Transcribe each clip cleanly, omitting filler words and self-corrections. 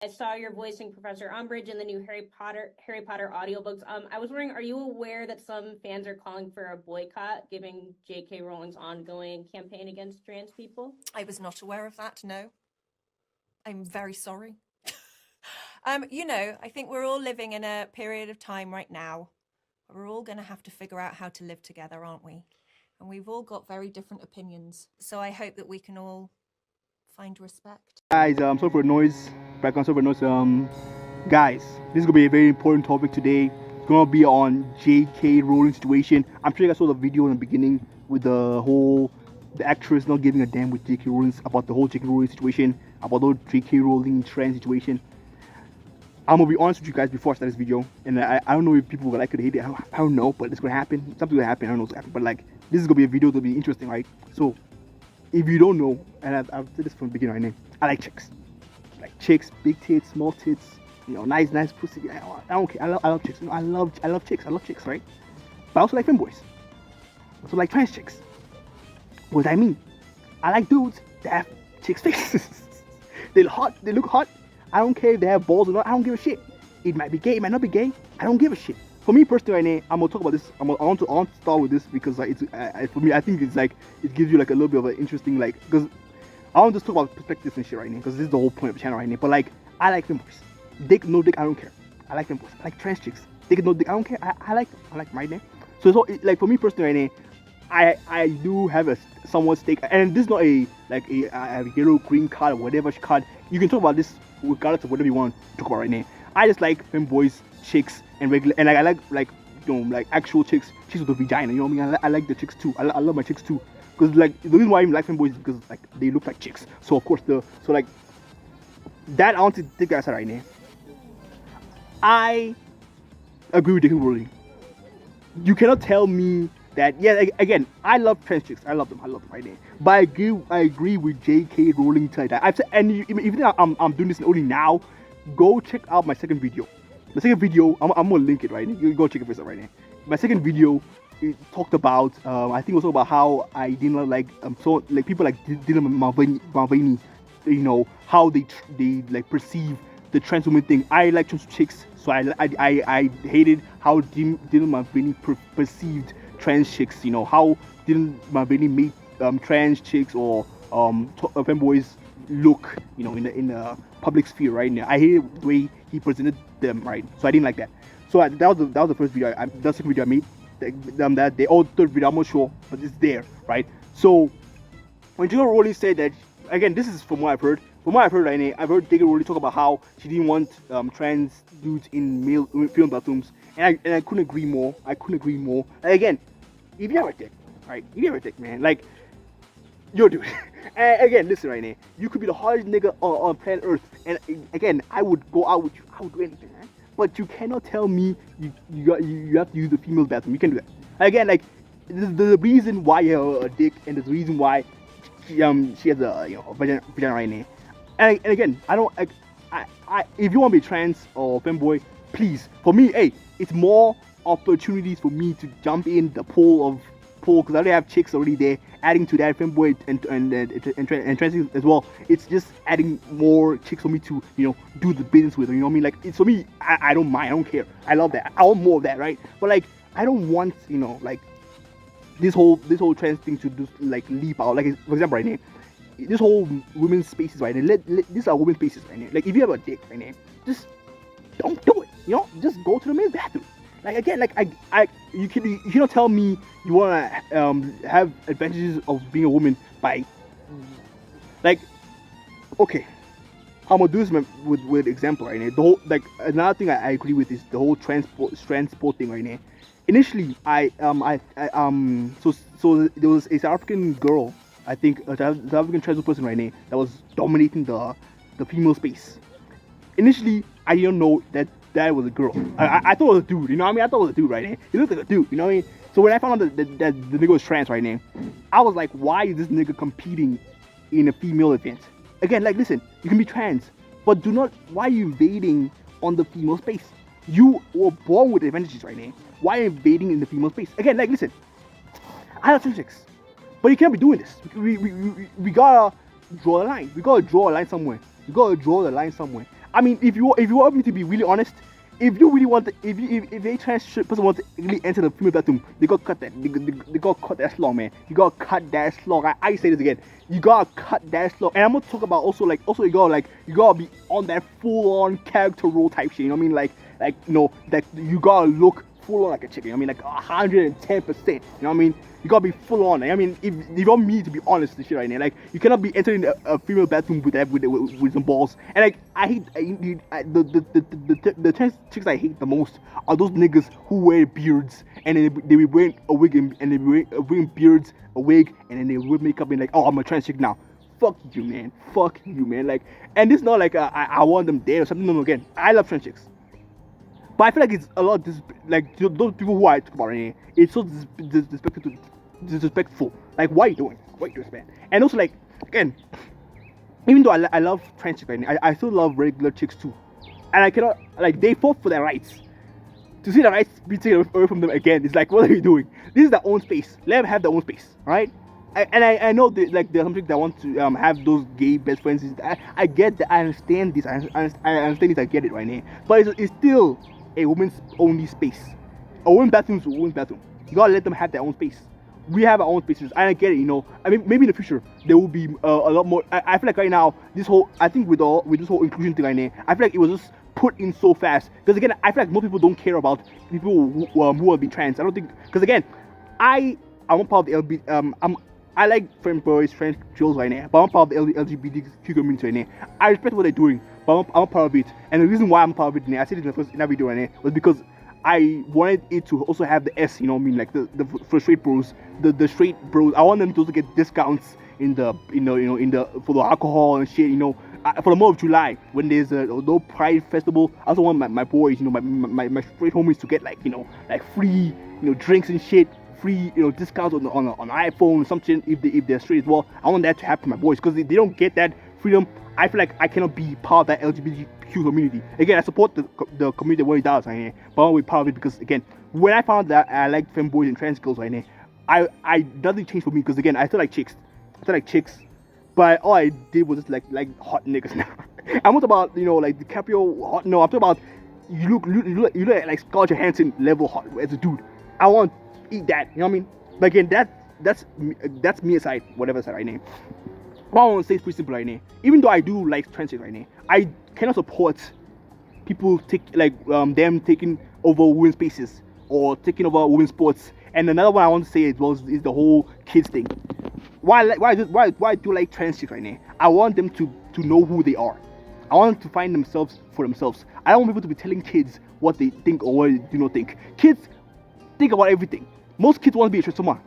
I saw your voicing Professor Umbridge in the new Harry Potter audiobooks. I was wondering, are you aware that some fans are calling for a boycott, giving J.K. Rowling's ongoing campaign against trans people? I was not aware of that, no. I'm very sorry. I think we're all living in a period of time right now. We're all going to have to figure out how to live together, aren't we? And we've all got very different opinions. So I hope that we can all find respect. Guys, sorry for the noise. Background, sorry for the noise. Guys, this is gonna be a very important topic today. It's gonna be on J.K. Rowling situation. I'm sure you guys saw the video in the beginning with the actress not giving a damn with J.K. Rowling about the whole J.K. Rowling situation, about the whole J.K. Rowling trans situation. I'm gonna be honest with you guys before I start this video, and I don't know if people will like it or hate it. I don't know, but it's gonna happen. Something's gonna happen. I don't know what's gonna happen, but like this is gonna be a video that'll be interesting, right? So if you don't know, and I've said this from the beginning, right? I like chicks. Like chicks, big tits, small tits, nice pussy. I don't care. I love chicks. I love chicks. I love chicks, right? But I also like femboys. I also like trans chicks. What do I mean? I like dudes that have chicks' faces. They look hot. They look hot. I don't care if they have balls or not. I don't give a shit. It might be gay. It might not be gay. I don't give a shit. For me personally, I'm gonna talk about this. I want to start with this because like it's for me. I think it's like it gives you like a little bit of an interesting like because I want to just talk about perspectives and shit right now because this is the whole point of the channel right now. But like I like femboys. Dick, no dick, I don't care. I like femboys. I like trans chicks. Dick, no dick, I don't care. I like them. I like them right now. So like for me personally right now, I do have a somewhat stake, and this is not a yellow green card or whatever card. You can talk about this regardless of whatever you want to talk about right now. I just like femboys, chicks, and regular, and I like actual chicks with a vagina. You know what I mean? I like the chicks too. I love my chicks too. Because like the reason why I even like femboys is because like they look like chicks. So of course like that I want to take that aside right now. I agree with J.K. Rowling. You cannot tell me that. Yeah, again, I love trans chicks. I love them right now. But I agree with J.K. Rowling to that. I've said, and even though I'm doing this only now, go check out my second video. The second video, I'm gonna link it right now. You go check it for yourself right now. My second video, it talked about I think it was about how I didn't like so like people like Dylan Mulvaney, how they like perceive the trans woman thing. I like trans chicks, so I hated how Dylan Mulvaney perceived trans chicks. How Dylan Mulvaney made trans chicks or femboys look in the public sphere right now. I hated the way he presented them, right? So I didn't like that. So that was the first video. The second video I made. That they all third video, I'm not sure, but it's there, right? So when J.K. Rowling said that, again, this is from what I've heard. From what I've heard, right, I've heard J.K. Rowling talk about how she didn't want trans dudes in male film bathrooms, and I couldn't agree more. And again, if you have a dick, right? If you have a dick, man, like yo, dude. And again, listen, right now, you could be the hardest nigga on planet Earth, and again, I would go out with you. I would do anything, man. But you cannot tell me you have to use the female bathroom. You can do that. Again, like the reason why you have a dick and the reason why she has a vagina right now. And again, I don't I if you want to be trans or femboy, please. For me, hey, it's more opportunities for me to jump in the pool because I already have chicks already there. Adding to that femboy and trans as well, it's just adding more chicks for me to do the business with. You know what I mean? Like it's for me. I don't mind. I don't care. I love that. I want more of that, right? But like I don't want like this whole trans thing to just like leap out. Like for example, right now, this whole women's spaces right now. These are women's spaces right now. Like if you have a dick right now, just don't do it. Just go to the men's bathroom. Like again, like you cannot tell me you wanna have advantages of being a woman by like okay. I'm gonna do this with example right now. The whole like another thing I agree with is the whole transport thing right now. Initially, so there was a South African girl, I think a South African trans person right now that was dominating the female space. Initially, I didn't know that was a girl. I thought it was a dude, you know what I mean? I thought it was a dude right now. He looked like a dude, you know what I mean? So when I found out that the nigga was trans right now, I was like, why is this nigga competing in a female event? Again, like listen, you can be trans, but why are you invading on the female space? You were born with advantages right now. Why are you invading in the female space? Again, like listen, I love physics, but you can't be doing this. We gotta draw a line. We gotta draw a line somewhere. I mean, if you want me to be really honest, if you really want, if a trans person wants to really enter the female bathroom, they gotta cut that. They gotta cut that slog, man. You gotta cut that slog. I say this again. You gotta cut that slog. And I'm gonna talk about also you gotta be on that full on character role type shit. You know what I mean? That you gotta look full on like a chicken. You know what I mean? Like 110%. You know what I mean? You gotta be full on. I mean, if you want me to be honest with this shit right now, like you cannot be entering a female bathroom with some balls. And like the trans chicks I hate the most are those niggas who wear beards and then they be wearing a wig and they be wearing beards, a wig, and then they wear makeup and like, oh, I'm a trans chick now. Fuck you, man. Fuck you, man. Like, and it's not like I want them dead or something. No, again, I love trans chicks. But I feel like it's a lot like those people who I talk about right here, it's so disrespectful. Like, what are you doing? What are you doing, man? And also, like, again, even though I love trans chicks right now, I still love regular chicks too. And I cannot, like, they fought for their rights. To see the rights be taken away from them again, it's like, what are you doing? This is their own space. Let them have their own space, alright? I know that, like, there's some chicks that want to have those gay best friends. I get that. I understand this. I understand this. I get it right now. But it's still a woman's only space. A women's bathroom is a women's bathroom. You gotta let them have their own space. We have our own spaces, and I get it. You know, I mean, maybe in the future there will be a lot more. I feel like right now this whole, I think with this whole inclusion thing right now, I feel like it was just put in so fast. Because again, I feel like most people don't care about people who will be trans. I don't think, because again, I'm a part of the LGBTQ. I like trans boys, trans girls right now, but I'm part of the LGBTQ community right now. I respect what they're doing, but I'm a part of it. And the reason why I'm part of it, I said it in that video right now, was because I wanted it to also have the S, you know what I mean, like the for straight bros, the straight bros. I want them to also get discounts in the for the alcohol and shit, you know, for the month of July when there's a no Pride festival. I also want my boys, you know, my straight homies to get like, you know, like free, you know, drinks and shit, free, you know, discounts on iPhone or something if they're straight as well. I want that to happen to my boys, because if they don't get that freedom, I feel like I cannot be part of that LGBTQ community. Again, I support the community what it does right here, but I want to be part of it because, again, when I found that I like femboys and trans girls right now, I nothing changed for me, because again, I still like chicks. But all I did was just like hot niggas now. I'm not about, you know, like DiCaprio hot. No, I'm talking about you look like Scarlett Johansson level hot as a dude. I want to eat that. You know what I mean? But again, that's me aside, whatever side I name. What I want to say is pretty simple right now. Even though I do like trans chicks right now, I cannot support people them taking over women's spaces or taking over women's sports. And another one I want to say as well is the whole kids thing. Why I do like trans chicks right now? I want them to know who they are. I want them to find themselves for themselves. I don't want people to be telling kids what they think or what they do not think. Kids think about everything. Most kids want to be a transformer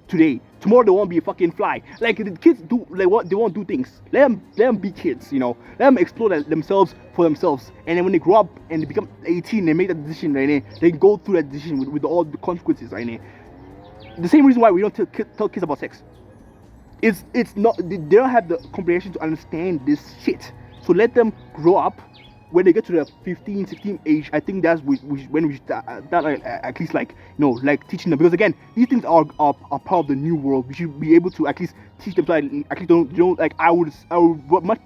today. Tomorrow they want to be a fucking fly. Like, the kids do, like, what they want to do things. Let them be kids, you know. Let them explore themselves for themselves. And then when they grow up and they become 18, they make that decision right now. They go through that decision with all the consequences right now. The same reason why we don't tell kids about sex. It's not, they don't have the comprehension to understand this shit. So let them grow up. When they get to the 15, 16 age, I think that's when we should start, at least, like, you know, like teaching them. Because again, these things are part of the new world. We should be able to at least teach them. So at least don't like, I would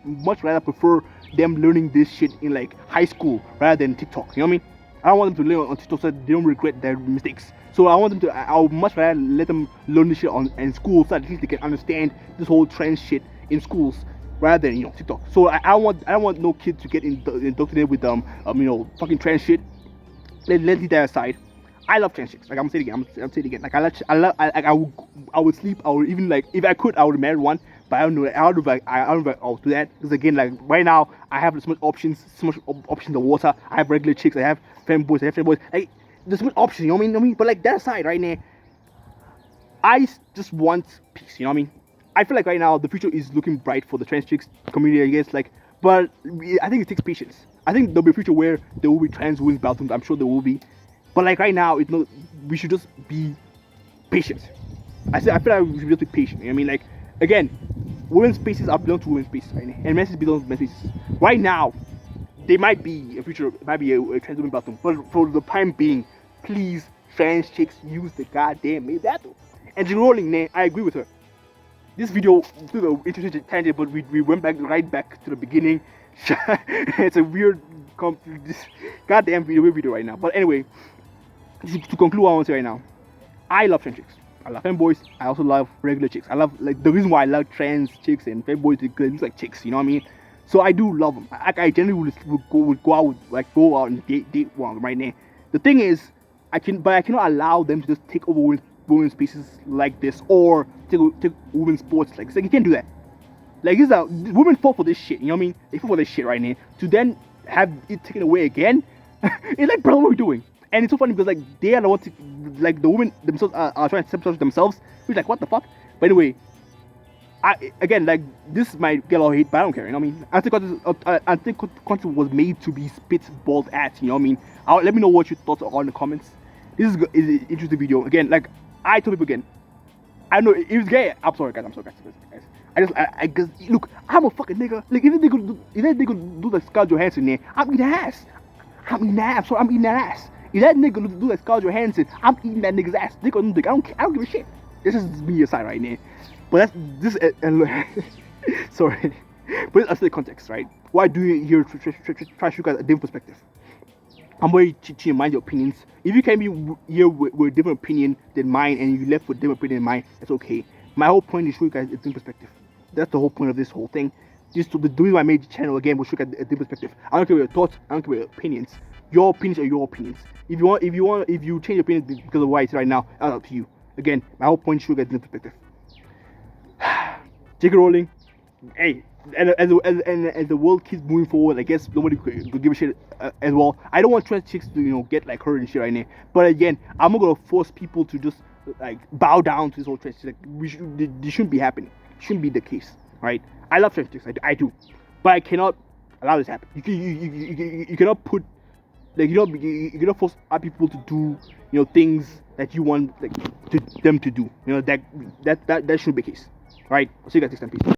much rather prefer them learning this shit in like high school rather than TikTok. You know what I mean? I don't want them to learn on TikTok so they don't regret their mistakes. So I want them to. I would much rather let them learn this shit in school, so at least they can understand this whole trans shit in schools, rather than, you know, TikTok. So I don't want no kid to get indoctrinated with you know, fucking trans shit. Let's leave that aside. I love trans chicks. Like, I'm saying it again. Like, I would sleep. I would even, like, if I could, I would marry one. But I don't know. I don't know if I'll do that, because again, like, right now I have so much options in the water. I have regular chicks. I have femboys. Like, there's so much options. You know what I mean? But like, that aside, right now, I just want peace. You know what I mean? I feel like right now the future is looking bright for the trans chicks community, I guess. Like, but I think it takes patience. I think there'll be a future where there will be trans women's bathrooms. I'm sure there will be. But like right now, we should just be patient. I feel like we should just be patient. You know what I mean? Like, again, women's spaces belong to women's spaces right now, and men's spaces belong to men's spaces. Right now, there might be a future, a trans women's bathroom. But for the time being, please, trans chicks, use the goddamn male bathroom. And Rowling, I agree with her. This video took an interesting tangent, but we went right back to the beginning. It's a weird, this goddamn weird video right now. But anyway, to conclude what I want to say right now, I love trans chicks. I love femboys. I also love regular chicks. I love, like, the reason why I love trans chicks and femboys is because it's like chicks. You know what I mean? So I do love them. I generally would go out go out and date one right now. The thing is, I cannot allow them to just take over women's spaces like this, or take women's sports like this. Like, you can't do that. Like, women fought for this shit. You know what I mean? They fought for this shit right now. To then have it taken away again, it's like, bro, what are we doing? And it's so funny because, like, they are the ones, like, the women themselves are trying to separate themselves. We're like, what the fuck? But anyway, again, like, this might get a lot of hate, but I don't care. You know what I mean? I think content was made to be spit balls at. You know what I mean? Let me know what your thoughts are in the comments. This is an interesting video. Again, like, I told people again, I know it was gay. I'm sorry, guys. I guess, look, I'm a fucking nigga. Like, if they could do the Scarlett Johansson there, I'm eating ass. I'm eating that ass. If that nigga do like Scarlett Johansson, I'm eating that nigga's ass. Dick or no dick, I don't give a shit. This is me aside right now. But that's this. Sorry, but that's the context, right? Why do you here try to show guys a different perspective? I'm very to mind your opinions. If you can be here with a different opinion than mine, and you left with a different opinion than mine, that's okay. My whole point is to show you guys a different perspective. That's the whole point of this whole thing. Just the reason why I made the channel again was to show you guys a different perspective. I don't care about your thoughts. I don't care about your opinions. Your opinions are your opinions. If you change your opinion because of why it's right now, that's up to you. Again, my whole point is to show you guys a different perspective. J.K. Rowling, hey, and as the world keeps moving forward, I guess nobody could give a shit as well. I don't want trans chicks to get like her and shit right now. But again, I'm not gonna force people to just like bow down to this whole trans chicks. Like, this shouldn't be happening. Shouldn't be the case, right? I love trans chicks, I do, but I cannot allow this to happen. You cannot put, like, you cannot force other people to do things that you want, like, them to do. That shouldn't be the case. Right? I'll see you guys next time. Peace.